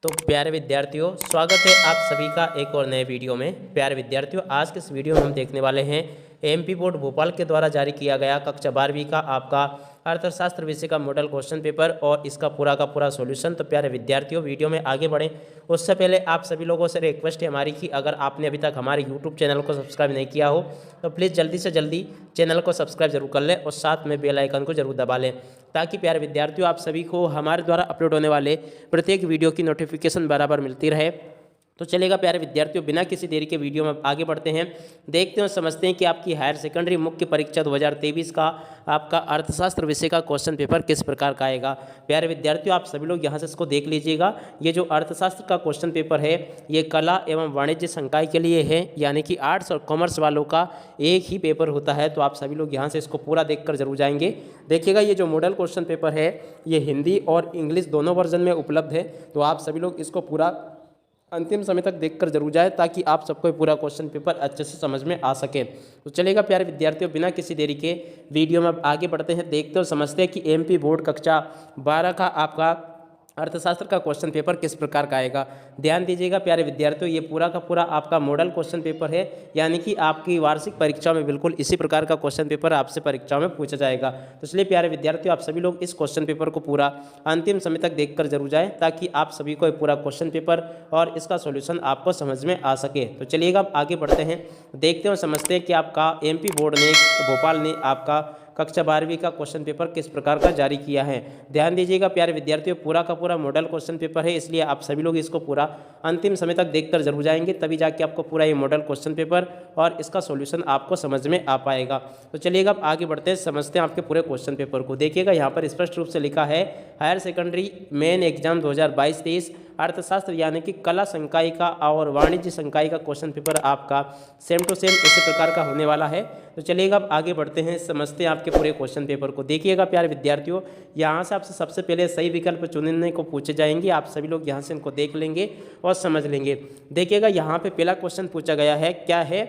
तो प्यारे विद्यार्थियों, स्वागत है आप सभी का एक और नए वीडियो में। प्यारे विद्यार्थियों, आज के इस वीडियो में हम देखने वाले हैं एमपी बोर्ड भोपाल के द्वारा जारी किया गया कक्षा 12वीं का आपका अर्थशास्त्र विषय का मॉडल क्वेश्चन पेपर और इसका पूरा का पूरा सॉल्यूशन। तो प्यारे विद्यार्थियों, वीडियो में आगे बढ़ें उससे पहले आप सभी लोगों से रिक्वेस्ट है हमारी कि अगर आपने अभी तक हमारे यूट्यूब चैनल को सब्सक्राइब नहीं किया हो तो प्लीज़ जल्दी से जल्दी चैनल को सब्सक्राइब जरूर कर लें और साथ में बेल आइकन को जरूर दबा लें, ताकि प्यारे विद्यार्थियों आप सभी को हमारे द्वारा अपलोड होने वाले प्रत्येक वीडियो की नोटिफिकेशन बराबर मिलती रहे। तो चलेगा प्यारे विद्यार्थियों, बिना किसी देरी के वीडियो में आगे बढ़ते हैं, देखते हैं और समझते हैं कि आपकी हायर सेकेंडरी मुख्य परीक्षा 2023 का आपका अर्थशास्त्र विषय का क्वेश्चन पेपर किस प्रकार का आएगा। प्यारे विद्यार्थियों, आप सभी लोग यहाँ से इसको देख लीजिएगा। ये जो अर्थशास्त्र का क्वेश्चन पेपर है ये कला एवं वाणिज्य संकाय के लिए है, यानी कि आर्ट्स और कॉमर्स वालों का एक ही पेपर होता है। तो आप सभी लोग यहाँ से इसको पूरा देखकर जरूर जाएंगे। देखिएगा, ये जो मॉडल क्वेश्चन पेपर है ये हिंदी और इंग्लिश दोनों वर्जन में उपलब्ध है। तो आप सभी लोग इसको पूरा अंतिम समय तक देखकर जरूर जाए, ताकि आप सबको पूरा क्वेश्चन पेपर अच्छे से समझ में आ सके। तो चलेगा प्यारे विद्यार्थियों, बिना किसी देरी के वीडियो में अब आगे बढ़ते हैं, देखते और समझते हैं कि एमपी बोर्ड कक्षा 12 का आपका अर्थशास्त्र का क्वेश्चन पेपर किस प्रकार का आएगा। ध्यान दीजिएगा प्यारे विद्यार्थियों, ये पूरा का पूरा आपका मॉडल क्वेश्चन पेपर है, यानी कि आपकी वार्षिक परीक्षा में बिल्कुल इसी प्रकार का क्वेश्चन पेपर आपसे परीक्षा में पूछा जाएगा। तो इसलिए प्यारे विद्यार्थियों, आप सभी लोग इस क्वेश्चन पेपर को पूरा अंतिम समय तक देखकर जरूर जाएं, ताकि आप सभी को पूरा क्वेश्चन पेपर और इसका सॉल्यूशन आपको समझ में आ सके। तो चलिएगा अब आगे बढ़ते हैं, देखते हैं और समझते हैं कि आपका एमपी बोर्ड ने भोपाल ने आपका कक्षा 12वीं का क्वेश्चन पेपर किस प्रकार का जारी किया है। ध्यान दीजिएगा प्यारे विद्यार्थियों, पूरा का पूरा मॉडल क्वेश्चन पेपर है, इसलिए आप सभी लोग इसको पूरा अंतिम समय तक देखकर जरूर जाएंगे, तभी जाके आपको पूरा ये मॉडल क्वेश्चन पेपर और इसका सॉल्यूशन आपको समझ में आ पाएगा। तो चलिएगा अब आगे बढ़ते हैं, समझते हैं आपके पूरे क्वेश्चन पेपर को। देखिएगा, यहाँ पर स्पष्ट रूप से लिखा है हायर सेकेंडरी मेन एग्जाम 2022-23 अर्थशास्त्र यानी कि कला संकाय का और वाणिज्य संकाय का क्वेश्चन पेपर आपका सेम टू सेम इसी प्रकार का होने वाला है। तो चलिएगा अब आगे बढ़ते हैं, समझते हैं आपके पूरे क्वेश्चन पेपर को। देखिएगा प्यारे विद्यार्थियों, यहाँ से आपसे सबसे पहले सही विकल्प चुनने को पूछे जाएंगे। आप सभी लोग यहाँ से इनको देख लेंगे और समझ लेंगे। देखिएगा, यहाँ पे पहला क्वेश्चन पूछा गया है, क्या है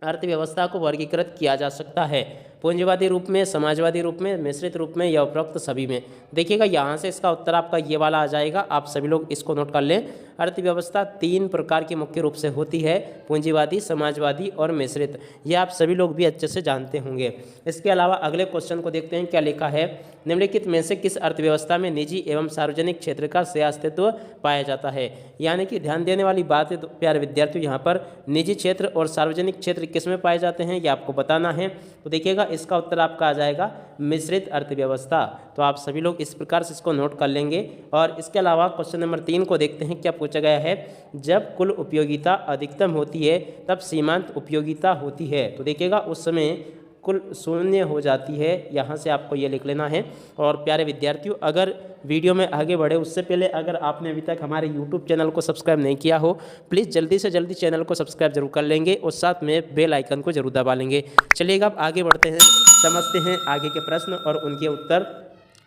अर्थव्यवस्था को वर्गीकृत किया जा सकता है, पूंजीवादी रूप में, समाजवादी रूप में, मिश्रित रूप में या उपरोक्त सभी में। देखिएगा, यहाँ से इसका उत्तर आपका ये वाला आ जाएगा। आप सभी लोग इसको नोट कर लें। अर्थव्यवस्था 3 प्रकार की मुख्य रूप से होती है, पूंजीवादी, समाजवादी और मिश्रित। ये आप सभी लोग भी अच्छे से जानते होंगे। इसके अलावा अगले क्वेश्चन को देखते हैं, क्या लिखा है, निम्नलिखित में से किस अर्थव्यवस्था में निजी एवं सार्वजनिक क्षेत्र का अस्तित्व पाया जाता है। यानी कि ध्यान देने वाली बात है तो प्यारे विद्यार्थियों, यहाँ पर निजी क्षेत्र और सार्वजनिक क्षेत्र किस में पाए जाते हैं ये आपको बताना है। तो देखिएगा, इसका उत्तर आपका आ जाएगा मिश्रित अर्थव्यवस्था। तो आप सभी लोग इस प्रकार से इसको नोट कर लेंगे। और इसके अलावा क्वेश्चन नंबर 3 को देखते हैं, क्या पूछा गया है, जब कुल उपयोगिता अधिकतम होती है तब सीमांत उपयोगिता होती है। तो देखिएगा, उस समय कुल शून्य हो जाती है, यहाँ से आपको ये लिख लेना है। और प्यारे विद्यार्थियों, अगर वीडियो में आगे बढ़े उससे पहले अगर आपने अभी तक हमारे यूट्यूब चैनल को सब्सक्राइब नहीं किया हो, प्लीज़ जल्दी से जल्दी चैनल को सब्सक्राइब जरूर कर लेंगे और साथ में बेल आइकन को जरूर दबा लेंगे। चलिएगा अब आगे बढ़ते हैं, समझते हैं आगे के प्रश्न और उनके उत्तर।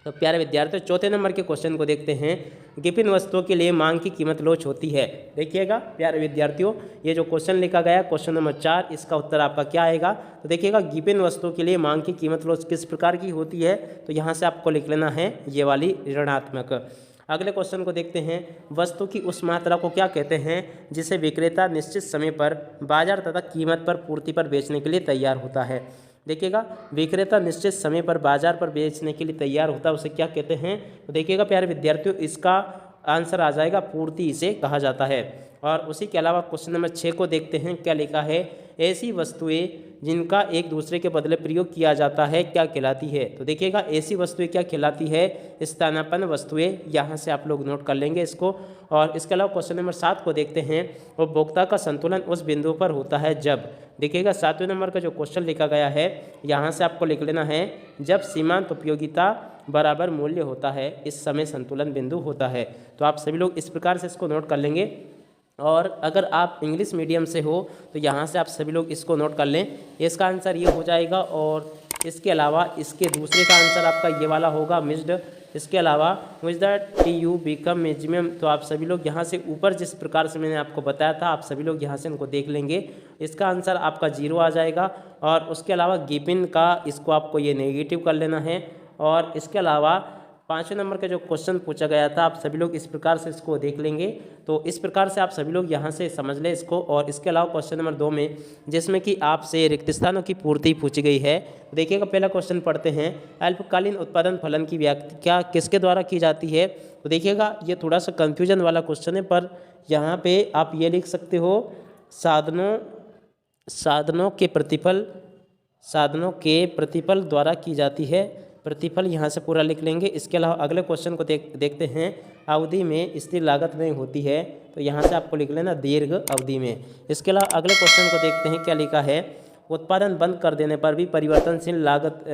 तो प्यारे विद्यार्थियों, चौथे नंबर के क्वेश्चन को देखते हैं, विभिन्न वस्तुओं के लिए मांग की कीमत लोच होती है। देखिएगा प्यारे विद्यार्थियों, ये जो क्वेश्चन लिखा गया क्वेश्चन नंबर 4, इसका उत्तर आपका क्या आएगा। तो देखिएगा, विभिन्न वस्तुओं के लिए मांग की कीमत लोच किस प्रकार की होती है, तो यहाँ से आपको लिख लेना है ये वाली ऋणात्मक। अगले क्वेश्चन को देखते हैं, वस्तु की उस मात्रा को क्या कहते हैं जिसे विक्रेता निश्चित समय पर बाजार तथा कीमत पर पूर्ति पर बेचने के लिए तैयार होता है। देखिएगा, विक्रेता निश्चित समय पर बाजार पर बेचने के लिए तैयार होता है, उसे क्या कहते हैं। तो देखिएगा प्यारे विद्यार्थियों, इसका आंसर आ जाएगा पूर्ति इसे कहा जाता है। और उसी के अलावा क्वेश्चन नंबर 6 को देखते हैं, क्या लिखा है, ऐसी वस्तुएं जिनका एक दूसरे के बदले प्रयोग किया जाता है क्या कहलाती है। तो देखिएगा, ऐसी वस्तुएं क्या कहलाती है, स्थानापन्न वस्तुएं। यहाँ से आप लोग नोट कर लेंगे इसको। और इसके अलावा क्वेश्चन नंबर 7 को देखते हैं, उपभोक्ता का संतुलन उस बिंदु पर होता है जब। देखिएगा, 7वें नंबर का जो क्वेश्चन लिखा गया है यहाँ से आपको लिख लेना है, जब सीमांत उपयोगिता बराबर मूल्य होता है इस समय संतुलन बिंदु होता है। तो आप सभी लोग इस प्रकार से इसको नोट कर लेंगे। और अगर आप इंग्लिश मीडियम से हो तो यहाँ से आप सभी लोग इसको नोट कर लें, इसका आंसर ये हो जाएगा। और इसके अलावा इसके दूसरे का आंसर आपका ये वाला होगा, मिस्ड। इसके अलावा which that T U become maximum. तो आप सभी लोग यहाँ से ऊपर जिस प्रकार से मैंने आपको बताया था, आप सभी लोग यहाँ से इनको देख लेंगे, इसका आंसर आपका 0 आ जाएगा। और उसके अलावा गिवन का इसको आपको ये नेगेटिव कर लेना है। और इसके अलावा 5वें नंबर का जो क्वेश्चन पूछा गया था, आप सभी लोग इस प्रकार से इसको देख लेंगे। तो इस प्रकार से आप सभी लोग यहाँ से समझ लें इसको। और इसके अलावा क्वेश्चन नंबर 2 में जिसमें कि आपसे रिक्त स्थानों की पूर्ति पूछी गई है। देखिएगा पहला क्वेश्चन पढ़ते हैं, अल्पकालीन उत्पादन फलन की व्याख्या किसके द्वारा की जाती है। तो देखिएगा ये थोड़ा सा कन्फ्यूजन वाला क्वेश्चन है, पर यहाँ पे आप ये लिख सकते हो साधनों के प्रतिफल द्वारा की जाती है। प्रतिफल यहाँ से पूरा लिख लेंगे। इसके अलावा अगले क्वेश्चन को देखते हैं, अवधि में स्थिर लागत नहीं होती है। तो यहाँ से आपको लिख लेना दीर्घ अवधि में। इसके अलावा अगले क्वेश्चन को देखते हैं, क्या लिखा है, उत्पादन बंद कर देने पर भी परिवर्तनशील लागत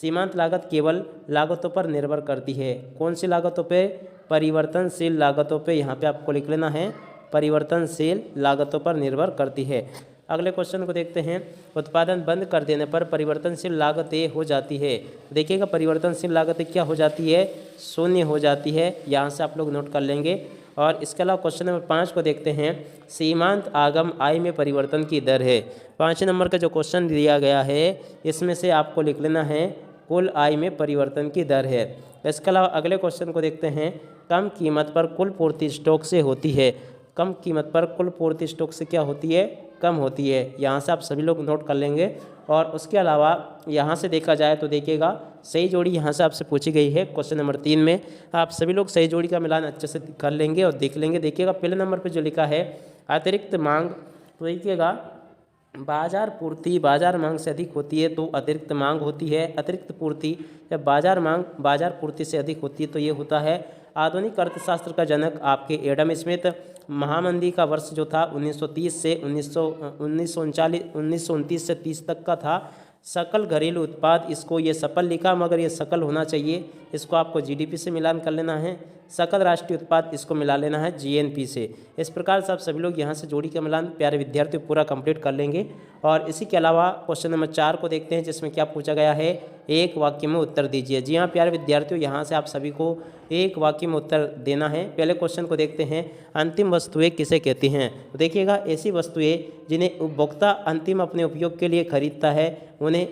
सीमांत लागत केवल लागतों पर निर्भर करती है। कौन सी लागतों पे? परिवर्तनशील लागतों पे यहाँ पे आपको लिख लेना है, परिवर्तनशील लागतों पर निर्भर करती है। अगले क्वेश्चन को देखते हैं, उत्पादन बंद कर देने पर परिवर्तनशील लागतें हो जाती है। देखिएगा परिवर्तनशील लागतें क्या हो जाती है? शून्य हो जाती है। यहाँ से आप लोग नोट कर लेंगे। और इसके अलावा क्वेश्चन नंबर 5 को देखते हैं, सीमांत आगम आय में परिवर्तन की दर है। 5वें नंबर का जो क्वेश्चन दिया गया है, इसमें से आपको लिख लेना है कुल आय में परिवर्तन की दर है। इसके अलावा अगले क्वेश्चन को देखते हैं, कम कीमत पर कुल पूर्ति स्टॉक से होती है। कम कीमत पर कुल पूर्ति स्टॉक से क्या होती है? कम होती है। यहाँ से आप सभी लोग नोट कर लेंगे। और उसके अलावा यहाँ से देखा जाए तो देखिएगा सही जोड़ी यहाँ से आपसे पूछी गई है क्वेश्चन नंबर 3 में। आप सभी लोग सही जोड़ी का मिलान अच्छे से कर लेंगे और देख लेंगे। देखिएगा पहले नंबर पे जो लिखा है अतिरिक्त मांग, तो देखिएगा बाजार मांग से अधिक होती है तो अतिरिक्त मांग होती है। अतिरिक्त पूर्ति जब बाजार पूर्ति से अधिक होती है तो ये होता है। आधुनिक अर्थशास्त्र का जनक आपके एडम स्मिथ, महामंदी का वर्ष जो था 1930 से 1929 से 30 तक का था। सकल घरेलू उत्पाद, इसको ये सकल लिखा मगर ये सकल होना चाहिए। इसको आपको जीडीपी से मिलान कर लेना है। सकल राष्ट्रीय उत्पाद, इसको मिला लेना है जीएनपी से। इस प्रकार से आप सभी लोग यहाँ से जोड़ी का मिलान प्यारे विद्यार्थी पूरा कंप्लीट कर लेंगे। और इसी के अलावा क्वेश्चन नंबर 4 को देखते हैं, जिसमें क्या पूछा गया है, एक वाक्य में उत्तर दीजिए। जी हाँ प्यारे विद्यार्थियों, यहाँ से आप सभी को एक वाक्य में उत्तर देना है। पहले क्वेश्चन को देखते हैं, अंतिम वस्तुएं किसे कहती हैं। तो देखिएगा ऐसी वस्तुएं जिन्हें उपभोक्ता अंतिम अपने उपयोग के लिए खरीदता है उन्हें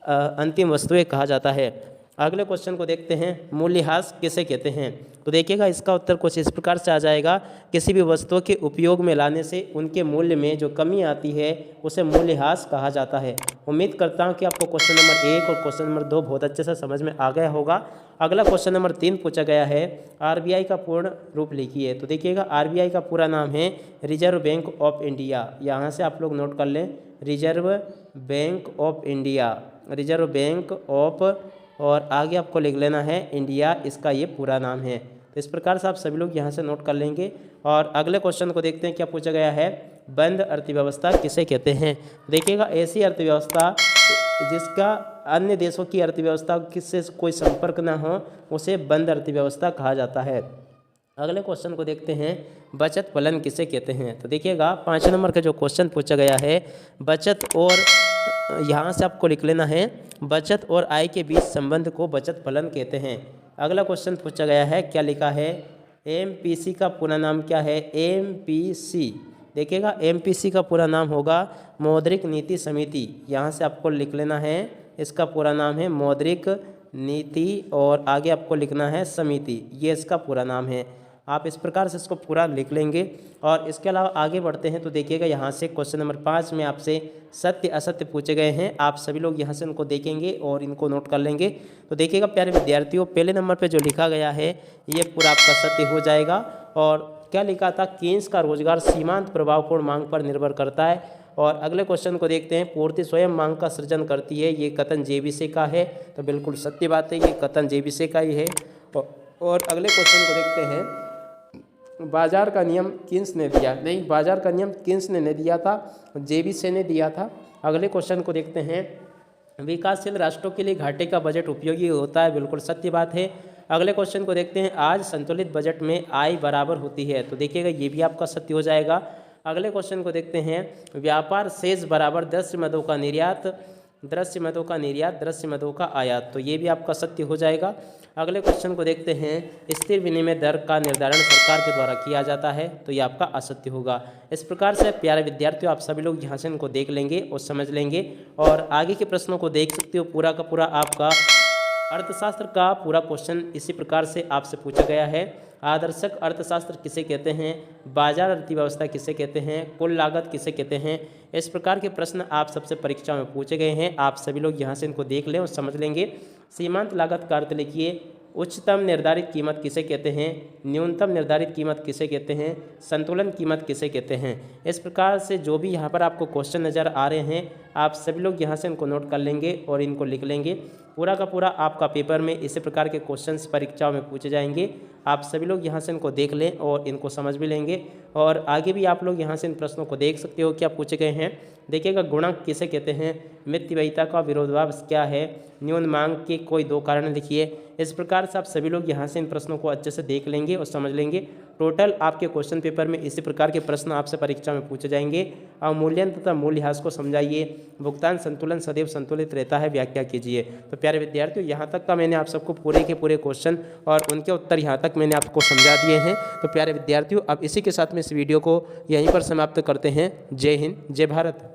अंतिम वस्तुएं कहा जाता है। अगले क्वेश्चन को देखते हैं, मूल्यह्रास किसे कहते हैं। तो देखिएगा इसका उत्तर कुछ इस प्रकार से आ जाएगा, किसी भी वस्तु के उपयोग में लाने से उनके मूल्य में जो कमी आती है उसे मूल्यह्रास कहा जाता है। उम्मीद करता हूं कि आपको क्वेश्चन नंबर 1 और क्वेश्चन नंबर 2 बहुत अच्छे से समझ में आ गया होगा। अगला क्वेश्चन नंबर 3 पूछा गया है, आरबीआई का पूर्ण रूप लिखिए। तो देखिएगा आरबीआई का पूरा नाम है रिजर्व बैंक ऑफ इंडिया। यहाँ से आप लोग नोट कर लें, reserve bank of India, reserve bank of, और आगे आपको लिख लेना है इंडिया, इसका ये पूरा नाम है। तो इस प्रकार से आप सभी लोग यहाँ से नोट कर लेंगे। और अगले क्वेश्चन को देखते हैं, क्या पूछा गया है, बंद अर्थव्यवस्था किसे कहते हैं। देखिएगा ऐसी अर्थव्यवस्था जिसका अन्य देशों की अर्थव्यवस्था किससे कोई संपर्क ना हो उसे बंद अर्थव्यवस्था कहा जाता है। अगले क्वेश्चन को देखते हैं, बचत फलन किसे कहते हैं। तो देखिएगा 5 नंबर का जो क्वेश्चन पूछा गया है, बचत और, यहाँ से आपको लिख लेना है, बचत और आय के बीच संबंध को बचत फलन कहते हैं। अगला क्वेश्चन पूछा गया है, क्या लिखा है, एमपीसी का पूरा नाम क्या है। एमपीसी, देखिएगा एमपीसी का पूरा नाम होगा मौद्रिक नीति समिति। यहाँ से आपको लिख लेना है, इसका पूरा नाम है मौद्रिक नीति, और आगे आपको लिखना है समिति, ये इसका पूरा नाम है। आप इस प्रकार से इसको पूरा लिख लेंगे। और इसके अलावा आगे बढ़ते हैं तो देखिएगा यहाँ से क्वेश्चन नंबर 5 में आपसे सत्य असत्य पूछे गए हैं। आप सभी लोग यहाँ से उनको देखेंगे और इनको नोट कर लेंगे। तो देखिएगा प्यारे विद्यार्थियों, पहले नंबर पे जो लिखा गया है ये पूरा आपका सत्य हो जाएगा। और क्या लिखा था, केन्स का रोजगार सीमांत प्रभावपूर्ण मांग पर निर्भर करता है। और अगले क्वेश्चन को देखते हैं, पूर्ति स्वयं मांग का सृजन करती है, ये कथन जेबीसे का है। तो बिल्कुल सत्य बात है, ये कथन जेबीसे का ही है। और अगले क्वेश्चन को देखते हैं, बाजार का नियम किन्स ने दिया। नहीं, बाजार का नियम किन्स ने नहीं दिया था, जेबीसे ने दिया था। अगले क्वेश्चन को देखते हैं, विकासशील राष्ट्रों के लिए घाटे का बजट उपयोगी होता है, बिल्कुल सत्य बात है। अगले क्वेश्चन को देखते हैं, आज संतुलित बजट में आय बराबर होती है। तो देखिएगा ये भी आपका सत्य हो जाएगा। अगले क्वेश्चन को देखते हैं, व्यापार शेष बराबर दृश्य मदों का निर्यात, दृश्य मदों का आयात। तो ये भी आपका सत्य हो जाएगा। अगले क्वेश्चन को देखते हैं, स्थिर विनिमय दर का निर्धारण सरकार के द्वारा किया जाता है। तो ये आपका असत्य होगा। इस प्रकार से प्यारे विद्यार्थियों, आप सभी लोग यहाँ से इनको देख लेंगे और समझ लेंगे। और आगे के प्रश्नों को देख सकते हो, पूरा का पूरा आपका अर्थशास्त्र का पूरा क्वेश्चन इसी प्रकार से आपसे पूछा गया है। आदर्शक अर्थशास्त्र किसे कहते हैं, बाजार अर्थव्यवस्था किसे कहते हैं, कुल लागत किसे कहते हैं, इस प्रकार के प्रश्न आप सबसे परीक्षा में पूछे गए हैं। आप सभी लोग यहाँ से इनको देख लें और समझ लेंगे। सीमांत लागत का अर्थ लिखिए। उच्चतम निर्धारित कीमत किसे कहते हैं, न्यूनतम निर्धारित कीमत किसे कहते हैं, संतुलन कीमत किसे कहते हैं। इस प्रकार से जो भी यहाँ पर आपको क्वेश्चन नज़र आ रहे हैं, आप सभी लोग यहाँ से इनको नोट कर लेंगे और इनको लिख लेंगे। पूरा का पूरा आपका पेपर में इसी प्रकार के क्वेश्चंस परीक्षाओं में पूछे जाएंगे। आप सभी लोग यहाँ से इनको देख लें और इनको समझ भी लेंगे। और आगे भी आप लोग यहाँ से इन प्रश्नों को देख सकते हो क्या पूछे गए हैं। देखिएगा, गुणक किसे कहते हैं, मितव्ययिता का विरोधाभास क्या है, न्यून मांग के कोई दो कारण लिखिए। इस प्रकार से आप सभी लोग यहाँ से इन प्रश्नों को अच्छे से देख लेंगे और समझ लेंगे। टोटल आपके क्वेश्चन पेपर में इसी प्रकार के प्रश्न आपसे परीक्षा में पूछे जाएंगे। अवमूल्यन तथा मूल्यह्रास को समझाइए। भुगतान संतुलन सदैव संतुलित रहता है, व्याख्या कीजिए। तो प्यारे विद्यार्थियों, यहाँ तक का मैंने आप सबको पूरे के पूरे क्वेश्चन और उनके उत्तर यहाँ तक मैंने आपको समझा दिए हैं। तो प्यारे विद्यार्थियों, अब इसी के साथ में इस वीडियो को यहीं पर समाप्त करते हैं। जय हिंद, जय भारत।